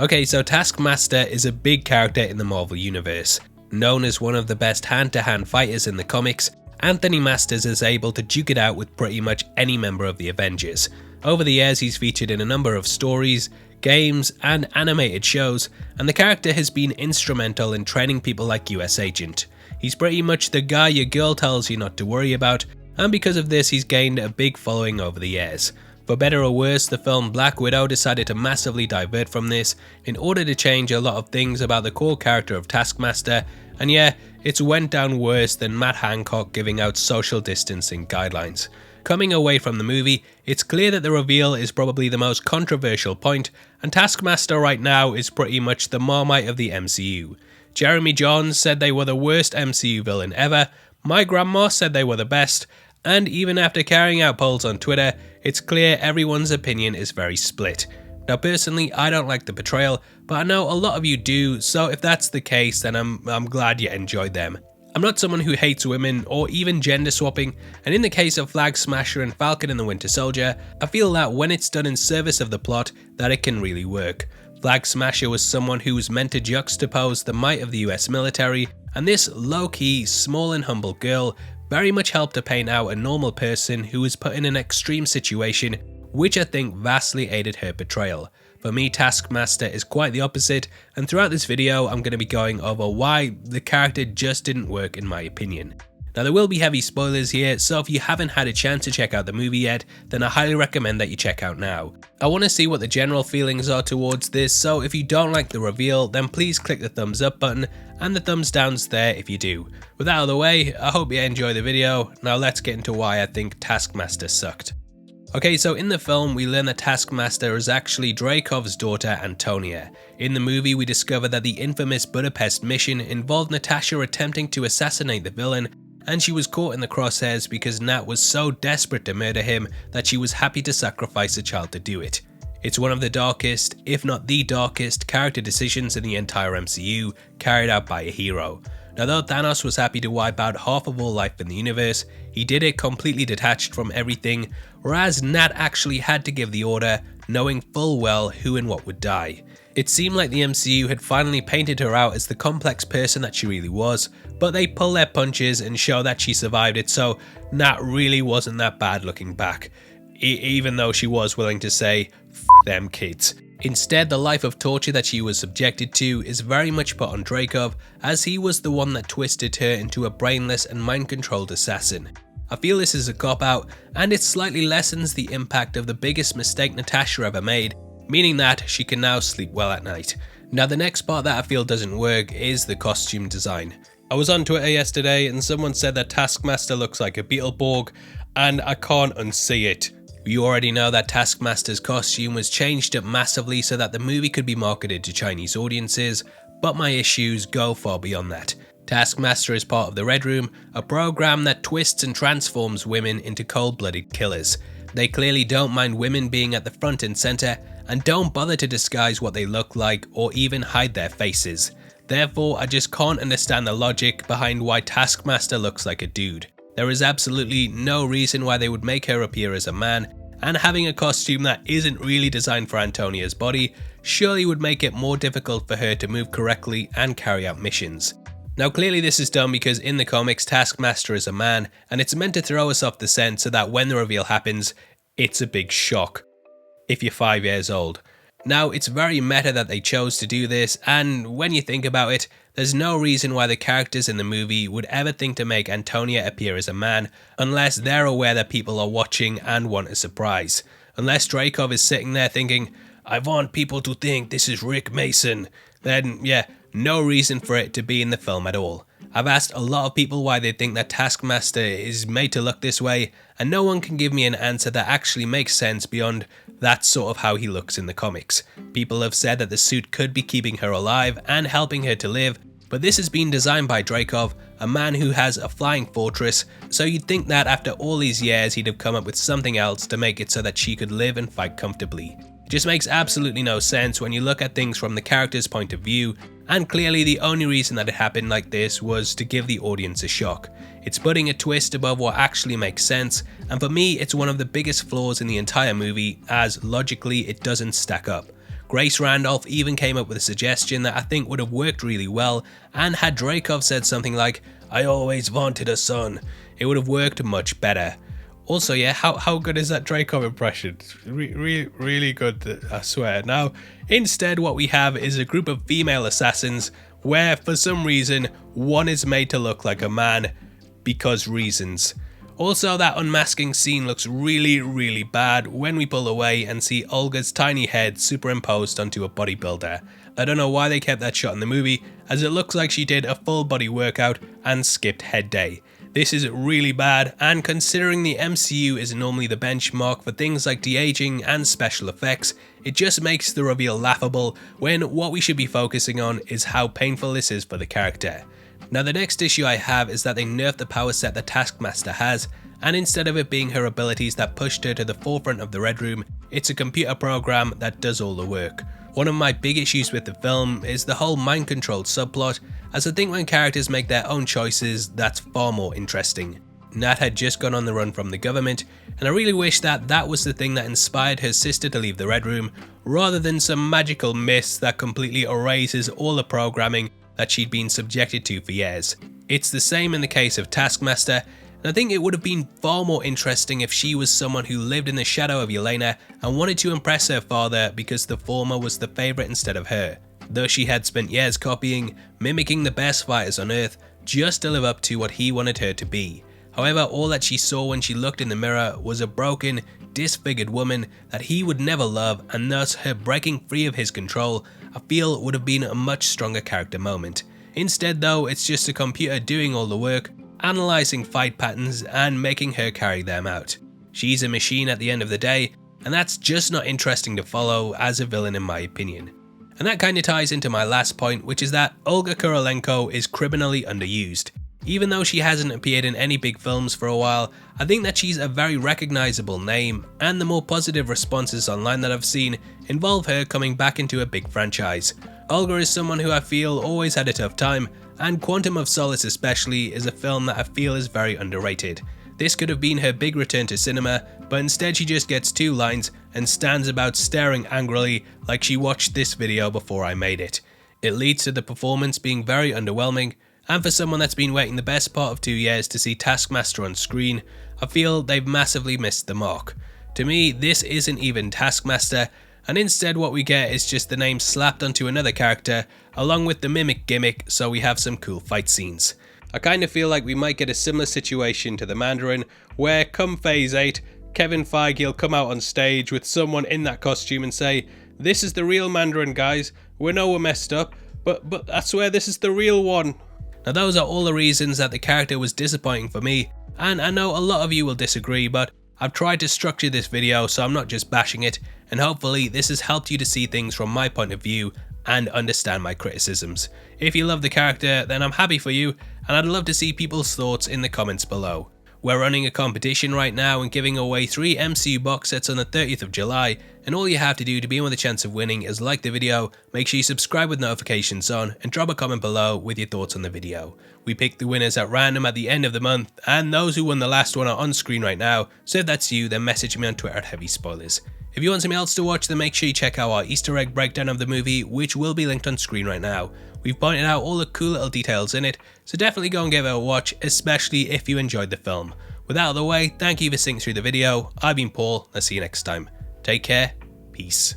Okay, so Taskmaster is a big character in the Marvel Universe. Known as one of the best hand-to-hand fighters in the comics, Anthony Masters is able to duke it out with pretty much any member of the Avengers. Over the years he's featured in a number of stories, games, and animated shows, and the character has been instrumental in training people like US Agent. He's pretty much the guy your girl tells you not to worry about, and because of this he's gained a big following over the years. For better or worse, the film Black Widow decided to massively divert from this in order to change a lot of things about the core character of Taskmaster, and yeah, it's went down worse than Matt Hancock giving out social distancing guidelines. Coming away from the movie, it's clear that the reveal is probably the most controversial point, and Taskmaster right now is pretty much the Marmite of the MCU. Jeremy Jahns said they were the worst MCU villain ever, my grandma said they were the best, and even after carrying out polls on Twitter, it's clear everyone's opinion is very split. Now personally, I don't like the portrayal, but I know a lot of you do, so if that's the case, then I'm glad you enjoyed them. I'm not someone who hates women or even gender swapping, and in the case of Flag Smasher and Falcon and the Winter Soldier, I feel that when it's done in service of the plot, that it can really work. Flag Smasher was someone who was meant to juxtapose the might of the US military, and this low-key, small and humble girl very much helped to paint out a normal person who was put in an extreme situation, which I think vastly aided her portrayal. For me, Taskmaster is quite the opposite, and throughout this video I'm going to be going over why the character just didn't work in my opinion. Now there will be heavy spoilers here, so if you haven't had a chance to check out the movie yet, then I highly recommend that you check out now. I want to see what the general feelings are towards this, so if you don't like the reveal, then please click the thumbs up button, and the thumbs down's there if you do. With that out of the way, I hope you enjoy the video. Now let's get into why I think Taskmaster sucked. Okay, so in the film we learn that Taskmaster is actually Dreykov's daughter Antonia. In the movie we discover that the infamous Budapest mission involved Natasha attempting to assassinate the villain, and she was caught in the crosshairs because Nat was so desperate to murder him that she was happy to sacrifice a child to do it. It's one of the darkest, if not the darkest, character decisions in the entire MCU carried out by a hero. Now though Thanos was happy to wipe out half of all life in the universe, he did it completely detached from everything, whereas Nat actually had to give the order, knowing full well who and what would die. It seemed like the MCU had finally painted her out as the complex person that she really was, but they pull their punches and show that she survived it, so Nat really wasn't that bad looking back, even though she was willing to say, "F them kids." Instead, the life of torture that she was subjected to is very much put on Dreykov, as he was the one that twisted her into a brainless and mind-controlled assassin. I feel this is a cop-out, and it slightly lessens the impact of the biggest mistake Natasha ever made, meaning that she can now sleep well at night. Now the next part that I feel doesn't work is the costume design. I was on Twitter yesterday and someone said that Taskmaster looks like a Beetleborg, and I can't unsee it. You already know that Taskmaster's costume was changed up massively so that the movie could be marketed to Chinese audiences, but my issues go far beyond that. Taskmaster is part of the Red Room, a program that twists and transforms women into cold-blooded killers. They clearly don't mind women being at the front and center, and don't bother to disguise what they look like or even hide their faces. Therefore, I just can't understand the logic behind why Taskmaster looks like a dude. There is absolutely no reason why they would make her appear as a man, and having a costume that isn't really designed for Antonia's body surely would make it more difficult for her to move correctly and carry out missions. Now clearly this is done because in the comics Taskmaster is a man, and it's meant to throw us off the scent so that when the reveal happens, it's a big shock. If you're 5 years old. Now it's very meta that they chose to do this, and when you think about it, there's no reason why the characters in the movie would ever think to make Antonia appear as a man unless they're aware that people are watching and want a surprise. Unless Dreykov is sitting there thinking, "I want people to think this is Rick Mason," then yeah, no reason for it to be in the film at all. I've asked a lot of people why they think that Taskmaster is made to look this way, and no one can give me an answer that actually makes sense beyond that's sort of how he looks in the comics. People have said that the suit could be keeping her alive and helping her to live, but this has been designed by Dreykov, a man who has a flying fortress, so you'd think that after all these years he'd have come up with something else to make it so that she could live and fight comfortably. It just makes absolutely no sense when you look at things from the character's point of view, and clearly the only reason that it happened like this was to give the audience a shock. It's putting a twist above what actually makes sense, and for me it's one of the biggest flaws in the entire movie, as logically it doesn't stack up. Grace Randolph even came up with a suggestion that I think would have worked really well, and had Dreykov said something like, "I always wanted a son," it would have worked much better. Also, yeah, how good is that Dreykov impression? Really good, I swear. Now, instead what we have is a group of female assassins where, for some reason, one is made to look like a man, because reasons. Also, that unmasking scene looks really bad when we pull away and see Olga's tiny head superimposed onto a bodybuilder. I don't know why they kept that shot in the movie, as it looks like she did a full body workout and skipped head day. This is really bad, and considering the MCU is normally the benchmark for things like de-aging and special effects, it just makes the reveal laughable when what we should be focusing on is how painful this is for the character. Now, the next issue I have is that they nerfed the power set that Taskmaster has, and instead of it being her abilities that pushed her to the forefront of the Red Room, it's a computer program that does all the work. One of my big issues with the film is the whole mind control subplot, as I think when characters make their own choices, that's far more interesting. Nat had just gone on the run from the government, and I really wish that that was the thing that inspired her sister to leave the Red Room, rather than some magical mist that completely erases all the programming that she'd been subjected to for years. It's the same in the case of Taskmaster, and I think it would have been far more interesting if she was someone who lived in the shadow of Yelena and wanted to impress her father because the former was the favourite instead of her. Though she had spent years copying, mimicking the best fighters on Earth just to live up to what he wanted her to be. However, all that she saw when she looked in the mirror was a broken, disfigured woman that he would never love, and thus her breaking free of his control, I feel, would have been a much stronger character moment. Instead though, it's just a computer doing all the work, analysing fight patterns and making her carry them out. She's a machine at the end of the day, and that's just not interesting to follow as a villain in my opinion. And that kind of ties into my last point, which is that Olga Kurylenko is criminally underused. Even though she hasn't appeared in any big films for a while, I think that she's a very recognisable name, and the more positive responses online that I've seen involve her coming back into a big franchise. Olga is someone who I feel always had a tough time, and Quantum of Solace especially is a film that I feel is very underrated. This could have been her big return to cinema, but instead she just gets 2 lines and stands about staring angrily like she watched this video before I made it. It leads to the performance being very underwhelming, and for someone that's been waiting the best part of 2 years to see Taskmaster on screen, I feel they've massively missed the mark. To me, this isn't even Taskmaster, and instead what we get is just the name slapped onto another character, along with the mimic gimmick, so we have some cool fight scenes. I kind of feel like we might get a similar situation to the Mandarin, where come Phase 8, Kevin Feige will come out on stage with someone in that costume and say, "This is the real Mandarin, guys, we know we're messed up, but I swear this is the real one." Now those are all the reasons that the character was disappointing for me, and I know a lot of you will disagree, but I've tried to structure this video so I'm not just bashing it, and hopefully this has helped you to see things from my point of view and understand my criticisms. If you love the character, then I'm happy for you, and I'd love to see people's thoughts in the comments below. We're running a competition right now and giving away 3 MCU box sets on the 30th of July, and all you have to do to be in with a chance of winning is like the video, make sure you subscribe with notifications on, and drop a comment below with your thoughts on the video. We pick the winners at random at the end of the month, and those who won the last one are on screen right now, so if that's you, then message me on Twitter at HeavySpoilers. If you want something else to watch, then make sure you check out our Easter egg breakdown of the movie, which will be linked on screen right now. We've pointed out all the cool little details in it, so definitely go and give it a watch, especially if you enjoyed the film. With that out of the way, thank you for sitting through the video. I've been Paul, I'll see you next time. Take care, peace.